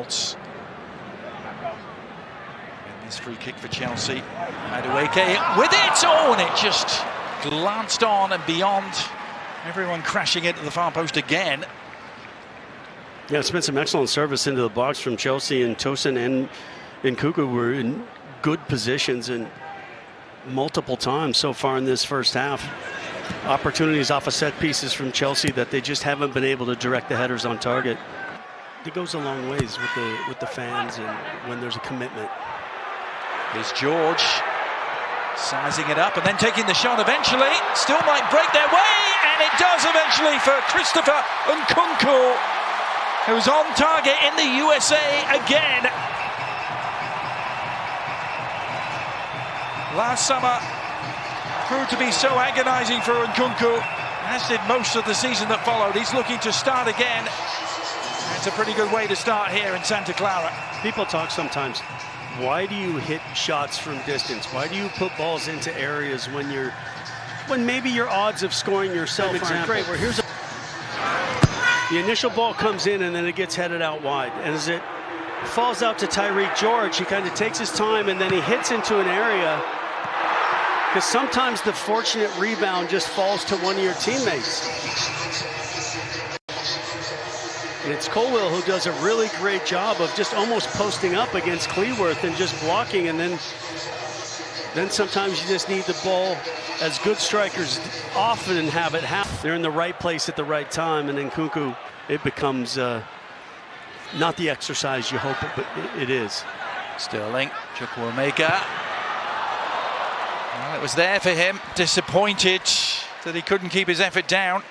And this free kick for Chelsea. Madueke with it, and it just glanced on and beyond. Everyone crashing into the far post again. Yeah, it's been some excellent service into the box from Chelsea, and Tosin and Nkunku were in good positions and multiple times so far in this first half. Opportunities off of set pieces from Chelsea that they just haven't been able to direct the headers on target. It goes a long ways with the fans and when there's a commitment. Here's George sizing it up and then taking the shot eventually. Still might break their way, and it does eventually for Christopher Nkunku, who's on target in the USA again. Last summer proved to be so agonizing for Nkunku, as did most of the season that followed. He's looking to start again. It's a pretty good way to start here in Santa Clara. People talk sometimes, why do you hit shots from distance? Why do you put balls into areas when maybe your odds of scoring yourself aren't great? Where here's the initial ball comes in and then it gets headed out wide. And as it falls out to Tyreek George, he kind of takes his time and then he hits into an area, because sometimes the fortunate rebound just falls to one of your teammates. And it's Colwell who does a really great job of just almost posting up against Cleworth and just blocking, and then sometimes you just need the ball, as good strikers often have it happen. They're in the right place at the right time, and in Nkunku, it becomes not the exercise you hope, but it is. Sterling, Chukwuemeka. Well, it was there for him. Disappointed that he couldn't keep his effort down.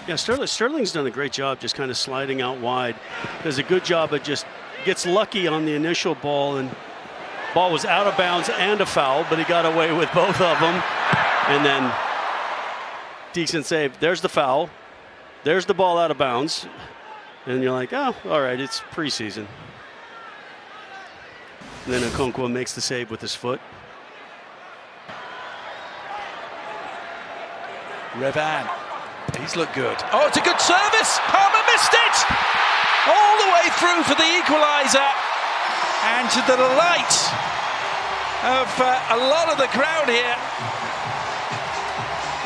Yeah, Sterling's done a great job just kind of sliding out wide. Does a good job of just gets lucky on the initial ball, and ball was out of bounds and a foul, but he got away with both of them. And then decent save. There's the foul. There's the ball out of bounds. And you're like, oh, all right, it's preseason. And then Nkunku makes the save with his foot. Revan. He's looked good. Oh, it's a good service. Palmer missed it. All the way through for the equaliser. And to the delight of a lot of the crowd here,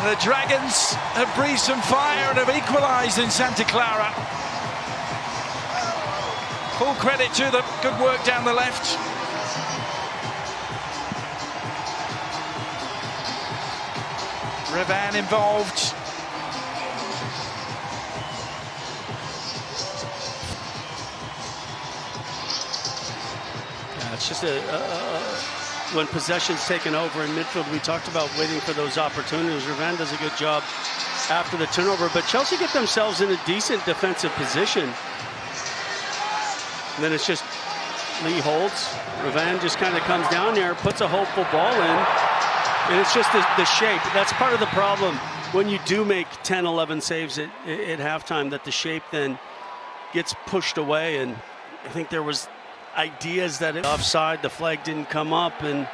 the Dragons have breathed some fire and have equalised in Santa Clara. Full credit to them. Good work down the left. Revan involved. It's just when possession's taken over in midfield, we talked about waiting for those opportunities. Revan does a good job after the turnover, but Chelsea get themselves in a decent defensive position. And then it's just Lee holds. Revan just kind of comes down there, puts a hopeful ball in, and it's just the shape. That's part of the problem when you do make 10, 11 saves at halftime, that the shape then gets pushed away. And I think there was ideas that it offside, the flag didn't come up, and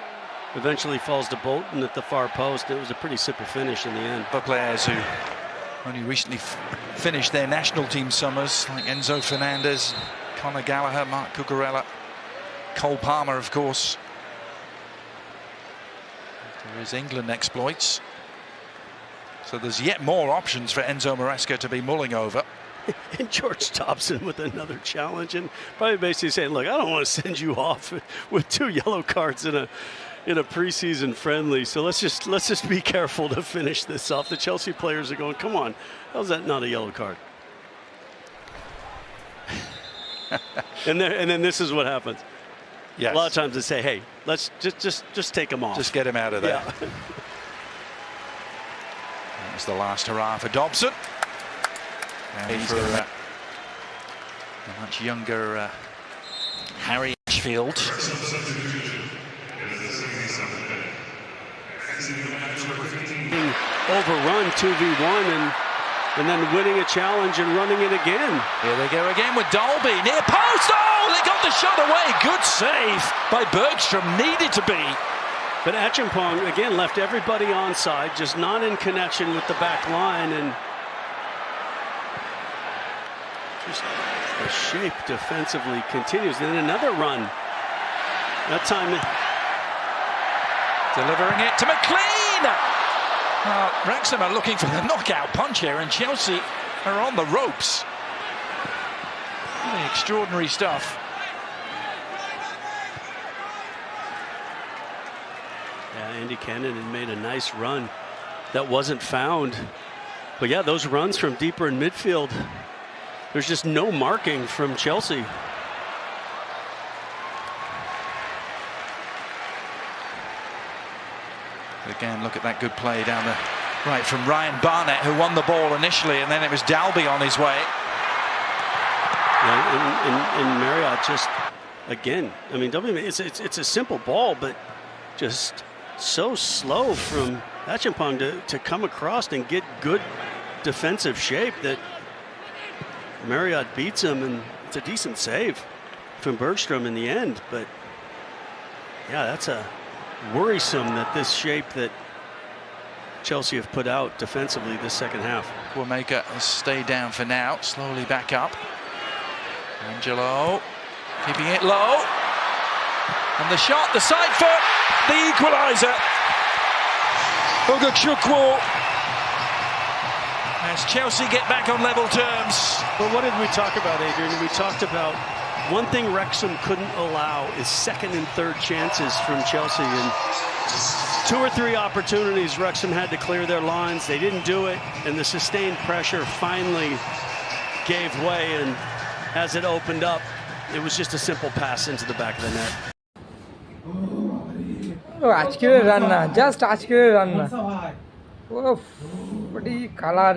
eventually falls to Bolton at the far post. It was a pretty simple finish in the end. For players who only recently finished their national team summers, like Enzo Fernandez, Conor Gallagher, Mark Cucurella, Cole Palmer, of course. There is England exploits. So there's yet more options for Enzo Maresca to be mulling over. And George Dobson with another challenge, and probably basically saying, look, I don't want to send you off with 2 yellow cards in a preseason friendly, so let's just be careful to finish this off. The Chelsea players are going, come on, how's that not a yellow card? and then this is what happens. Yes. A lot of times they say, hey, let's just take him off. Just get him out of there. Yeah. That was the last hurrah for Dobson. And for a much younger Harry Ashfield. Overrun 2v1 and then winning a challenge and running it again. Here they go again with Dolby. Near post. Oh, they got the shot away. Good save by Bergstrom. Needed to be. But Acheampong, again, left everybody onside, just not in connection with the back line. And just The shape defensively continues. Then another run. That time. Delivering it to McLean. Wrexham are looking for the knockout punch here, and Chelsea are on the ropes. Really extraordinary stuff. Yeah, Andy Cannon had made a nice run that wasn't found. But yeah, those runs from deeper in midfield, there's just no marking from Chelsea. Again, look at that good play down the right from Ryan Barnett, who won the ball initially, and then it was Dalby on his way. Yeah, and Marriott just, again, I mean, it's a simple ball, but just so slow from Acheampong to come across and get good defensive shape that Marriott beats him, and it's a decent save from Bergstrom in the end. But yeah, that's a worrisome that this shape that Chelsea have put out defensively this second half. Wanamaker has stayed down for now, slowly back up. Angelo keeping it low, and the shot, the side foot, the equaliser. Ogachukwu, as Chelsea get back on level terms. But what did we talk about, Adrian? We talked about one thing Wrexham couldn't allow is second and third chances from Chelsea, and 2 or 3 opportunities Wrexham had to clear their lines. They didn't do it, and the sustained pressure finally gave way, and as it opened up, it was just a simple pass into the back of the net. আজকের রান্না just আজকের রান্না of body colour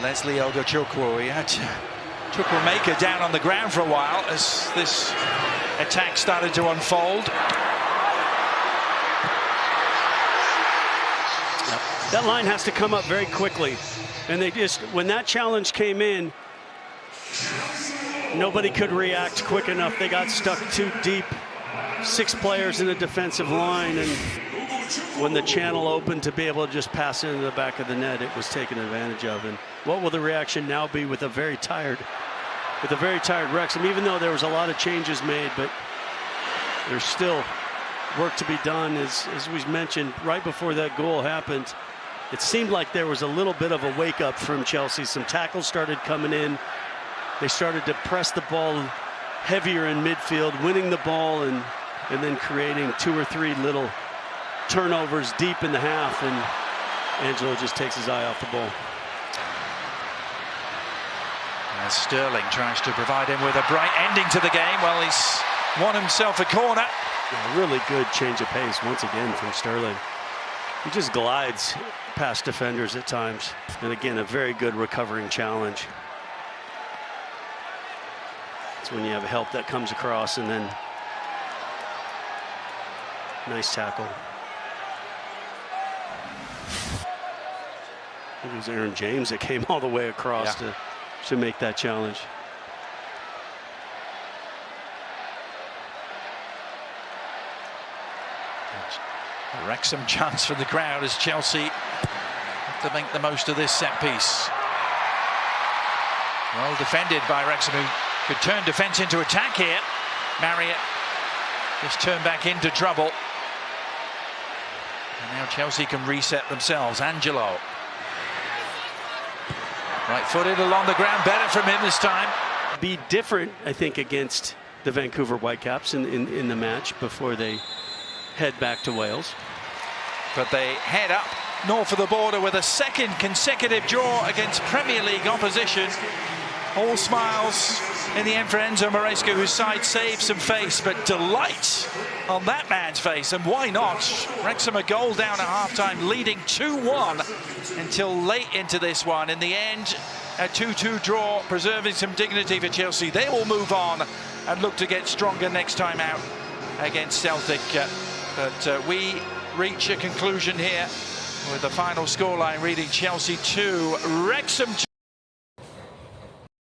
Leslie Ogachukwu, he had Chukwuemeka down on the ground for a while as this attack started to unfold. That line has to come up very quickly, and they just, when that challenge came in, nobody could react quick enough. They got stuck too deep. 6 players in the defensive line, and when the channel opened to be able to just pass into the back of the net, it was taken advantage of. And what will the reaction now be with a very tired Wrexham? Even though there was a lot of changes made, but there's still work to be done. As we mentioned, right before that goal happened, it seemed like there was a little bit of a wake up from Chelsea. Some tackles started coming in. They started to press the ball heavier in midfield, winning the ball, and then creating 2 or 3 little turnovers deep in the half, and Angelo just takes his eye off the ball. As Sterling tries to provide him with a bright ending to the game, well, he's won himself a corner. Yeah, really good change of pace once again from Sterling. He just glides past defenders at times, and again, a very good recovering challenge. It's when you have help that comes across, and then nice tackle. It was Aaron James that came all the way across to make that challenge. A Wrexham chance for the crowd as Chelsea have to make the most of this set piece. Well defended by Wrexham, who could turn defence into attack here. Marriott just turned back into trouble. And now Chelsea can reset themselves. Angelo. Right-footed along the ground, better from him this time. Be different, I think, against the Vancouver Whitecaps in the match before they head back to Wales. But they head up north of the border with a second consecutive draw against Premier League opposition. All smiles in the end for Enzo Maresca, whose side saved some face, but delight on that man's face. And why not? Wrexham a goal down at half-time, leading 2-1 until late into this one. In the end, a 2-2 draw, preserving some dignity for Chelsea. They will move on and look to get stronger next time out against Celtic. But we reach a conclusion here with the final scoreline reading Chelsea 2, Wrexham 2.